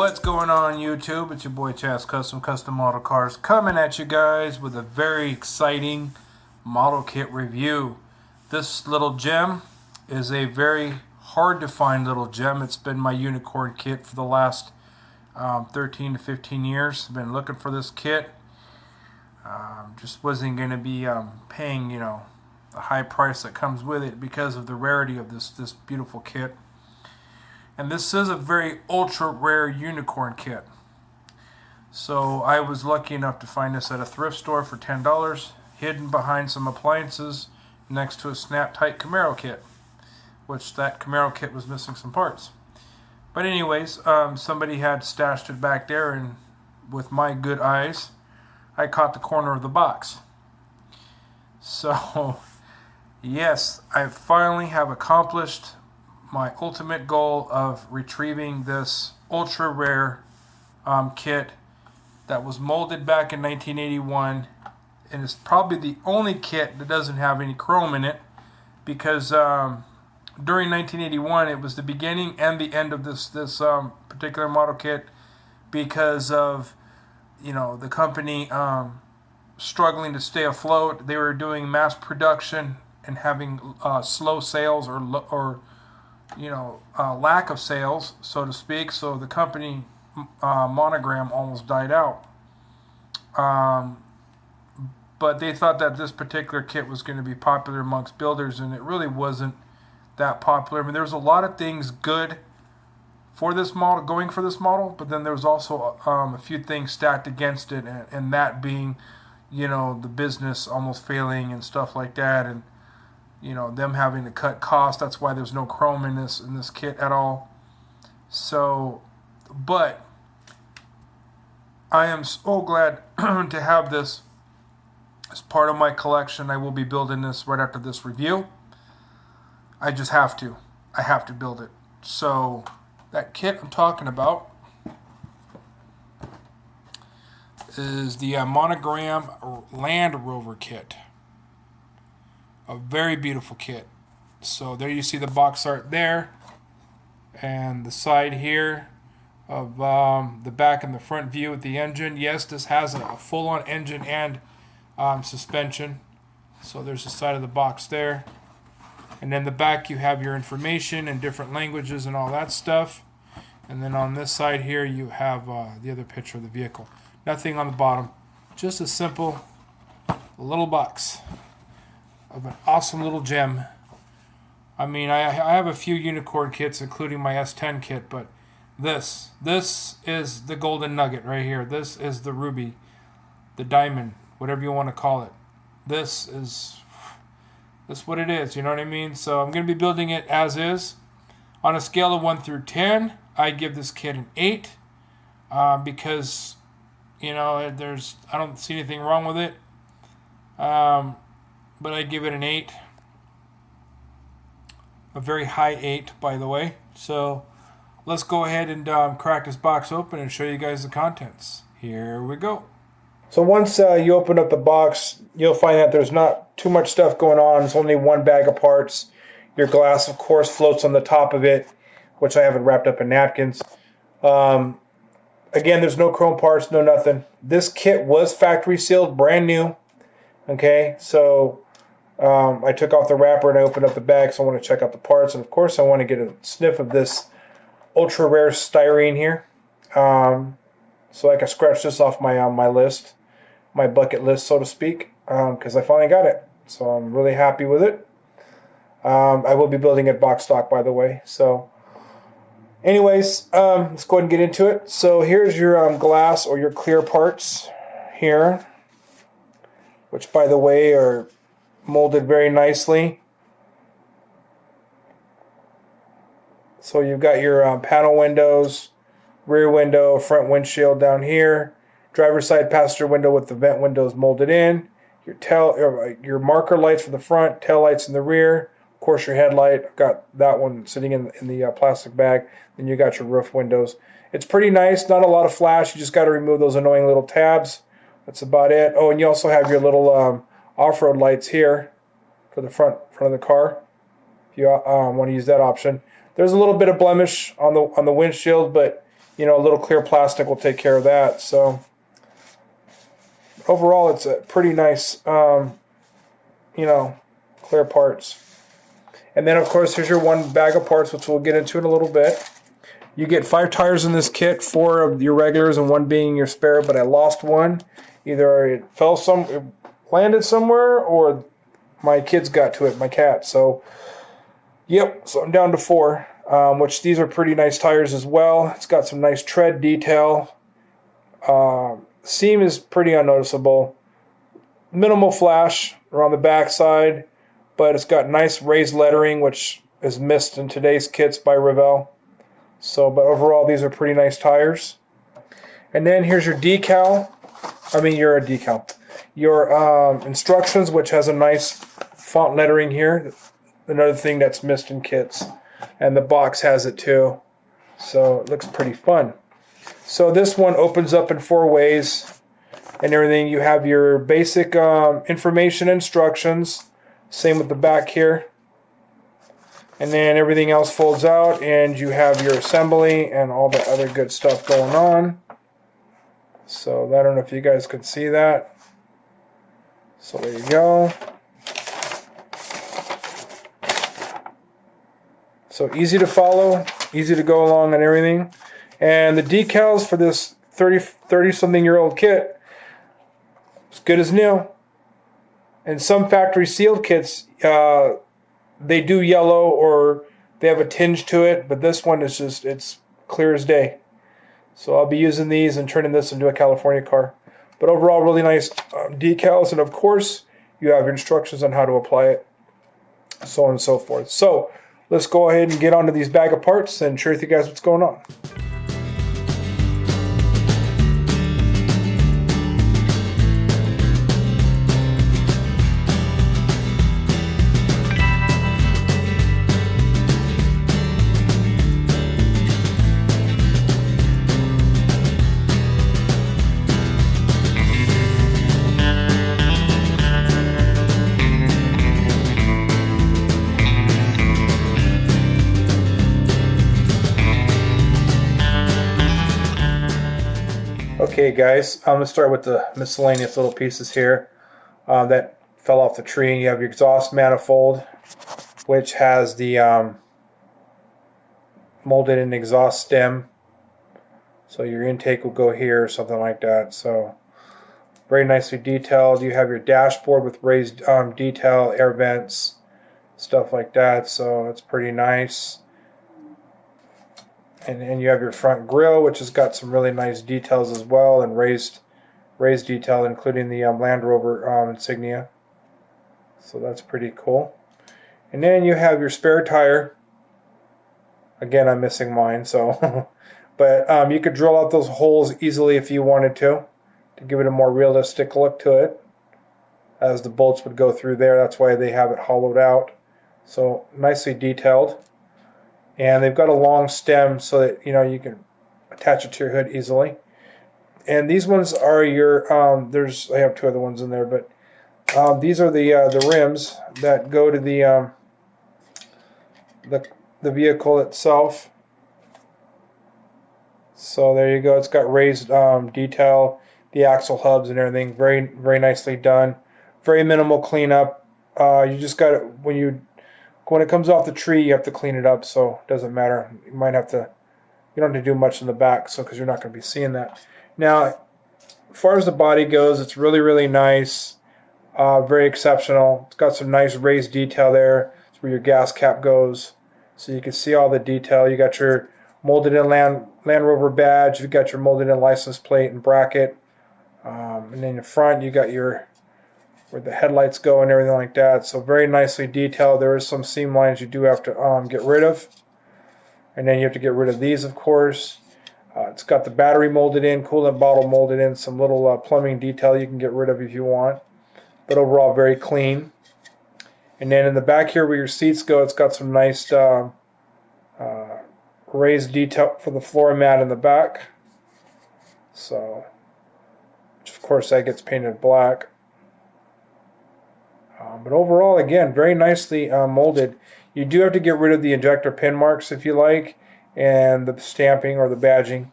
What's going on YouTube? It's your boy Chaz Custom Model Cars coming at you guys with a very exciting model kit review. This little gem is a very hard to find little gem. It's been my unicorn kit for the last 13 to 15 years. I've been looking for this kit. Just wasn't going to be paying, the high price that comes with it because of the rarity of this beautiful kit. And this is a very ultra rare unicorn kit. So I was lucky enough to find this at a thrift store for $10, hidden behind some appliances next to a snap tight Camaro kit, which that Camaro kit was missing some parts. But anyways, somebody had stashed it back there, and with my good eyes, I caught the corner of the box. So yes, I finally have accomplished my ultimate goal of retrieving this ultra rare kit that was molded back in 1981, and it's probably the only kit that doesn't have any chrome in it, because during 1981 it was the beginning and the end of this particular model kit, because of the company struggling to stay afloat. They were doing mass production and having slow sales or lack of sales, so to speak. So the company Monogram almost died out. But they thought that this particular kit was going to be popular amongst builders, and it really wasn't that popular. I mean, there's a lot of things good for this model, going for this model, but then there's also a few things stacked against it, and that being, the business almost failing and stuff like that, and them having to cut costs. That's why there's no chrome in this kit at all. So, but I am so glad to have this as part of my collection. I will be building this right after this review. I just have to. I have to build it. So that kit I'm talking about is the Monogram Land Rover kit. A very beautiful kit. So there you see the box art there, and the side here of the back and the front view with the engine. Yes, this has a full-on engine and suspension. So there's the side of the box there, and then the back you have your information in different languages and all that stuff. And then on this side here you have the other picture of the vehicle. Nothing on the bottom, just a simple little box of an awesome little gem. I mean, I have a few unicorn kits, including my S10 kit, but this is the golden nugget right here. This is the ruby, the diamond, whatever you want to call it. This is what it is, you know what I mean? So I'm going to be building it as is. On a scale of 1 through 10, I give this kit an 8, because, I don't see anything wrong with it. But I give it an 8. A very high 8, by the way. So let's go ahead and crack this box open and show you guys the contents. Here we go. So once you open up the box, you'll find that there's not too much stuff going on. It's only one bag of parts. Your glass, of course, floats on the top of it, which I haven't wrapped up in napkins. Again, there's no chrome parts, no nothing. This kit was factory sealed, brand new. Okay, so I took off the wrapper and I opened up the bag, so I want to check out the parts. And of course, I want to get a sniff of this ultra rare styrene here, so I can scratch this off my my list, my bucket list, so to speak, because I finally got it. So I'm really happy with it. I will be building it box stock, by the way. So anyways, let's go ahead and get into it. So here's your glass or your clear parts here, which, by the way, are molded very nicely. So you've got your panel windows, rear window, front windshield down here, driver's side passenger window with the vent windows molded in, your marker lights for the front, tail lights in the rear, of course your headlight. I've got that one sitting in the plastic bag. Then you got your roof windows. It's pretty nice, not a lot of flash. You just got to remove those annoying little tabs. That's about it. Oh, and you also have your little off-road lights here for the front of the car, if you want to use that option. There's a little bit of blemish on the windshield, but you know, a little clear plastic will take care of that. So overall, it's a pretty nice, you know, clear parts. And then, of course, here's your one bag of parts, which we'll get into in a little bit. You get 5 tires in this kit, 4 of your regulars and 1 being your spare, but I lost one. Either it it landed somewhere, or my kids got to it, my cat. So, yep, so I'm down to 4, which these are pretty nice tires as well. It's got some nice tread detail. Seam is pretty unnoticeable. Minimal flash around the back side, but it's got nice raised lettering, which is missed in today's kits by Revell. So, but overall, these are pretty nice tires. And then here's your decal. Your instructions, which has a nice font lettering here. Another thing that's missed in kits. And the box has it too. So it looks pretty fun. So this one opens up in 4 ways and everything. You have your basic information instructions. Same with the back here. And then everything else folds out, and you have your assembly and all the other good stuff going on. So I don't know if you guys could see that. So there you go. So easy to follow, easy to go along and everything. And the decals for this 30-something-year-old kit, as good as new. And some factory sealed kits, they do yellow or they have a tinge to it, but this one is just, it's clear as day. So I'll be using these and turning this into a California car. But overall, really nice decals. And of course, you have instructions on how to apply it, so on and so forth. So let's go ahead and get onto these bag of parts and share with you guys what's going on. Okay guys, I'm going to start with the miscellaneous little pieces here that fell off the tree. You have your exhaust manifold, which has the molded in exhaust stem. So your intake will go here or something like that. So very nicely detailed. You have your dashboard with raised detail, air vents, stuff like that. So it's pretty nice. And you have your front grille, which has got some really nice details as well, and raised detail, including the Land Rover insignia. So that's pretty cool. And then you have your spare tire. Again, I'm missing mine, so but you could drill out those holes easily if you wanted to give it a more realistic look to it, as the bolts would go through there. That's why they have it hollowed out. So nicely detailed. And they've got a long stem so that you can attach it to your hood easily. And these ones are your I have 2 other ones in there, but these are the rims that go to the vehicle itself. So there you go. It's got raised detail, the axle hubs and everything. Very, very nicely done. Very minimal cleanup. You just got it when it comes off the tree, you have to clean it up, so it doesn't matter. You don't have to do much in the back, so because you're not going to be seeing that. Now, as far as the body goes, it's really, really nice, very exceptional. It's got some nice raised detail there. It's where your gas cap goes, so you can see all the detail. You got your molded in Land Rover badge. You've got your molded in license plate and bracket, and then in the front you got your where the headlights go and everything like that. So very nicely detailed. There is some seam lines you do have to get rid of. And then you have to get rid of these, of course. It's got the battery molded in, coolant bottle molded in, some little plumbing detail you can get rid of if you want. But overall, very clean. And then in the back here where your seats go, it's got some nice raised detail for the floor mat in the back. So, which of course that gets painted black. But overall, again, very nicely molded. You do have to get rid of the injector pin marks if you like, and the stamping or the badging.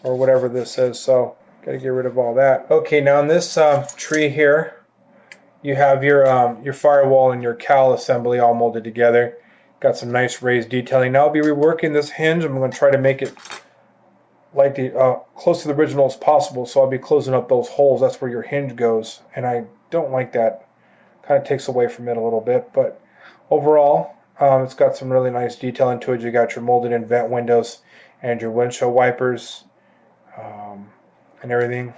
or whatever this is. So got to get rid of all that. Okay, now in this tree here, you have your firewall and your cowl assembly all molded together. Got some nice raised detailing. Now I'll be reworking this hinge. I'm going to try to make it like the close to the original as possible. So I'll be closing up those holes. That's where your hinge goes, and I don't like that. Kind of takes away from it a little bit, but overall, it's got some really nice detail into it. You got your molded in vent windows and your windshield wipers and everything.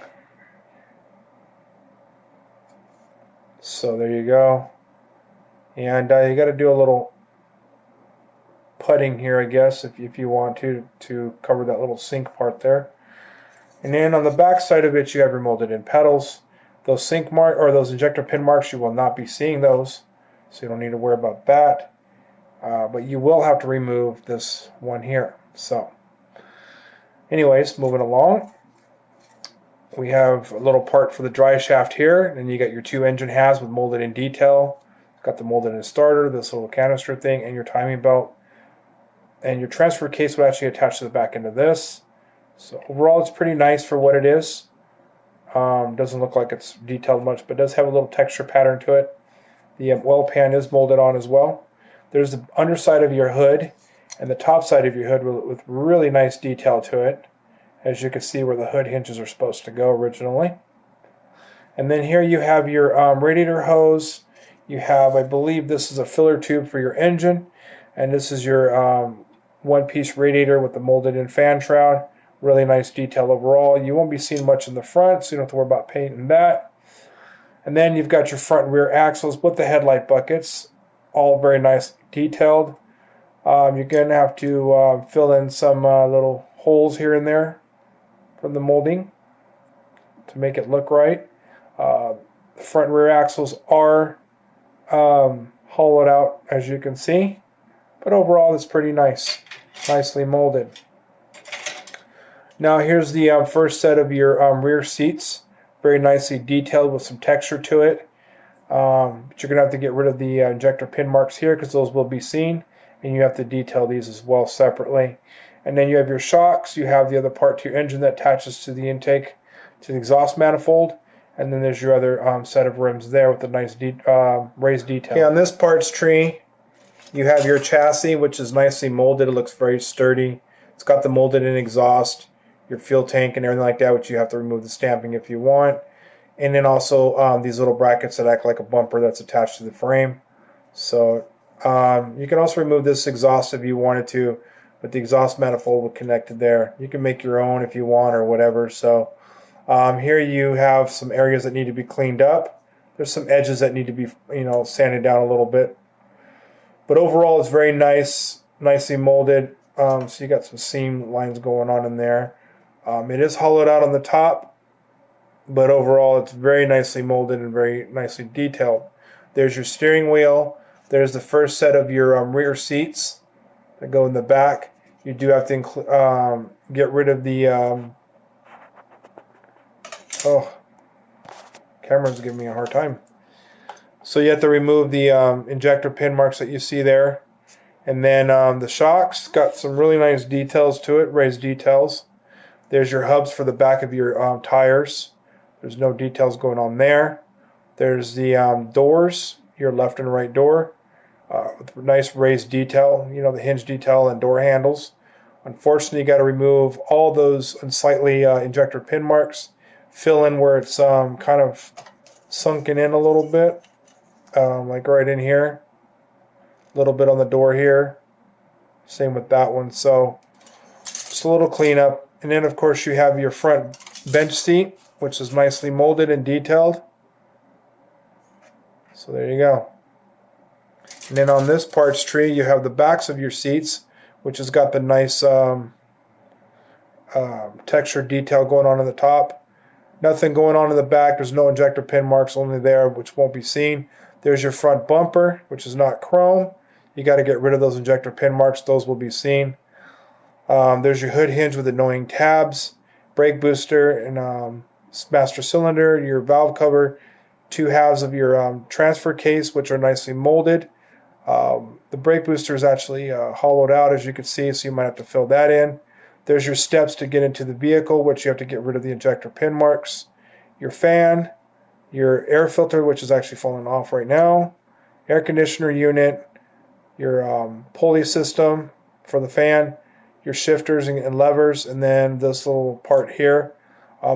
So there you go. And you got to do a little putting here, I guess, if you want to cover that little sink part there. And then on the back side of it, you have your molded in pedals. Those sink mark or those injector pin marks, you will not be seeing those, so you don't need to worry about that. But you will have to remove this one here. So, anyways, moving along. We have a little part for the dry shaft here, and you got your two engine halves with molded in detail. Got the molded in starter, this little canister thing, and your timing belt. And your transfer case will actually attach to the back end of this. So overall, it's pretty nice for what it is. Doesn't look like it's detailed much, but does have a little texture pattern to it. The oil pan is molded on as well. There's the underside of your hood and the top side of your hood with really nice detail to it, as you can see where the hood hinges are supposed to go originally. And then here you have your radiator hose. You have, I believe this is a filler tube for your engine, and this is your one-piece radiator with the molded in fan shroud. Really nice detail overall. You won't be seeing much in the front, so you don't have to worry about painting that. And then you've got your front and rear axles with the headlight buckets, all very nice detailed. You're going to have to fill in some little holes here and there from the molding to make it look right. The front and rear axles are hollowed out, as you can see, but overall it's pretty nice, nicely molded. Now here's the first set of your rear seats, very nicely detailed with some texture to it. But you're going to have to get rid of the injector pin marks here because those will be seen, and you have to detail these as well separately. And then you have your shocks. You have the other part to your engine that attaches to the intake, to the exhaust manifold, and then there's your other set of rims there with a nice raised detail. Okay, on this parts tree, you have your chassis, which is nicely molded. It looks very sturdy. It's got the molded in exhaust, your fuel tank and everything like that, which you have to remove the stamping if you want. And then also these little brackets that act like a bumper that's attached to the frame. So you can also remove this exhaust if you wanted to, but the exhaust manifold will connect to there. You can make your own if you want or whatever. So here you have some areas that need to be cleaned up. There's some edges that need to be, sanded down a little bit. But overall, it's very nice, nicely molded. So you got some seam lines going on in there. It is hollowed out on the top, but overall it's very nicely molded and very nicely detailed. There's your steering wheel. There's the first set of your rear seats that go in the back. You do have to get rid of the... camera's giving me a hard time. So you have to remove the injector pin marks that you see there. And then the shocks got some really nice details to it, raised details. There's your hubs for the back of your tires. There's no details going on there. There's the doors, your left and right door, with nice raised detail, the hinge detail and door handles. Unfortunately, you got to remove all those unsightly injector pin marks, fill in where it's kind of sunken in a little bit, like right in here. A little bit on the door here. Same with that one. So just a little cleanup. And then, of course, you have your front bench seat, which is nicely molded and detailed. So there you go. And then on this parts tree, you have the backs of your seats, which has got the nice texture detail going on the top. Nothing going on in the back. There's no injector pin marks, only there, which won't be seen. There's your front bumper, which is not chrome. You got to get rid of those injector pin marks. Those will be seen. There's your hood hinge with annoying tabs, brake booster, and master cylinder, your valve cover, two halves of your transfer case, which are nicely molded. The brake booster is actually hollowed out, as you can see, so you might have to fill that in. There's your steps to get into the vehicle, which you have to get rid of the ejector pin marks. Your fan, your air filter, which is actually falling off right now, air conditioner unit, your pulley system for the fan, your shifters and levers, and then this little part here.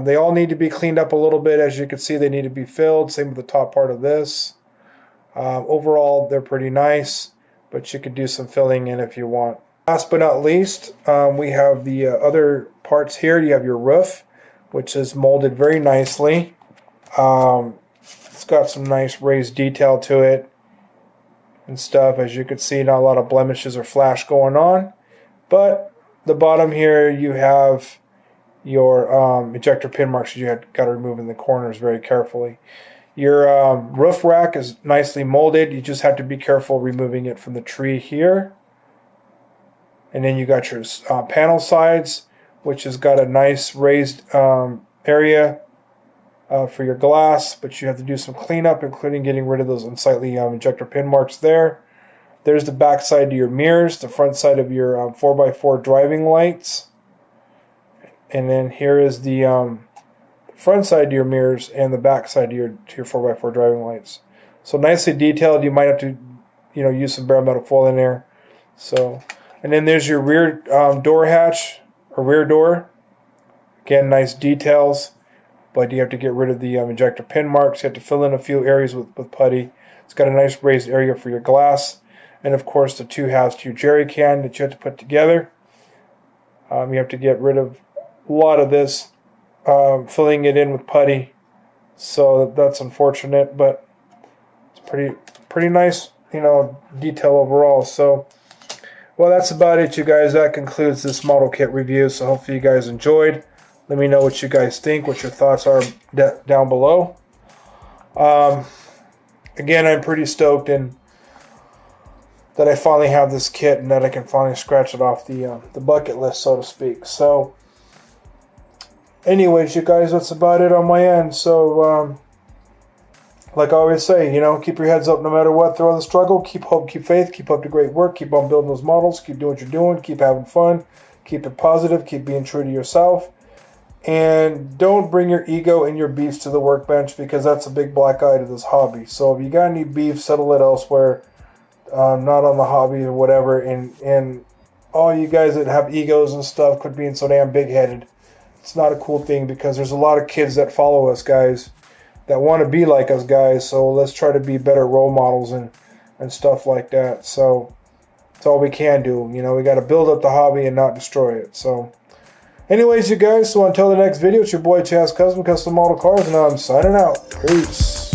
They all need to be cleaned up a little bit. As you can see, they need to be filled. Same with the top part of this. Overall, they're pretty nice, but you could do some filling in if you want. Last but not least, we have the other parts here. You have your roof, which is molded very nicely. It's got some nice raised detail to it and stuff. As you can see, not a lot of blemishes or flash going on. But the bottom here, you have your ejector pin marks you got to remove in the corners very carefully. Your roof rack is nicely molded. You just have to be careful removing it from the tree here. And then you got your panel sides, which has got a nice raised area for your glass, but you have to do some cleanup, including getting rid of those unsightly ejector pin marks there. There's the back side to your mirrors, the front side of your 4x4 driving lights. And then here is the front side to your mirrors and the back side to your 4x4 driving lights. So nicely detailed. You might have to, use some bare metal foil in there. So, and then there's your rear door hatch or rear door. Again, nice details, but you have to get rid of the ejector pin marks. You have to fill in a few areas with putty. It's got a nice raised area for your glass, and of course the two halves to your jerry can that you have to put together. You have to get rid of a lot of this, filling it in with putty. So that's unfortunate, but it's pretty nice, detail overall. So, well, that's about it, you guys. That concludes this model kit review. So hopefully you guys enjoyed. Let me know what you guys think, what your thoughts are down below. Again, I'm pretty stoked that I finally have this kit and that I can finally scratch it off the bucket list, so to speak. So, anyways, you guys, that's about it on my end. So, like I always say, keep your heads up no matter what. Through the struggle, keep hope, keep faith, keep up the great work, keep on building those models, keep doing what you're doing, keep having fun, keep it positive, keep being true to yourself. And don't bring your ego and your beefs to the workbench, because that's a big black eye to this hobby. So if you got any beef, settle it elsewhere, not on the hobby or whatever. And all you guys that have egos and stuff, quit being so damn big-headed. It's not a cool thing, because there's a lot of kids that follow us, guys, that want to be like us, guys. So let's try to be better role models and stuff like that. So that's all we can do. We got to build up the hobby and not destroy it. So anyways, you guys, so until the next video, it's your boy Chaz Custom Model Cars, and I'm signing out. Peace.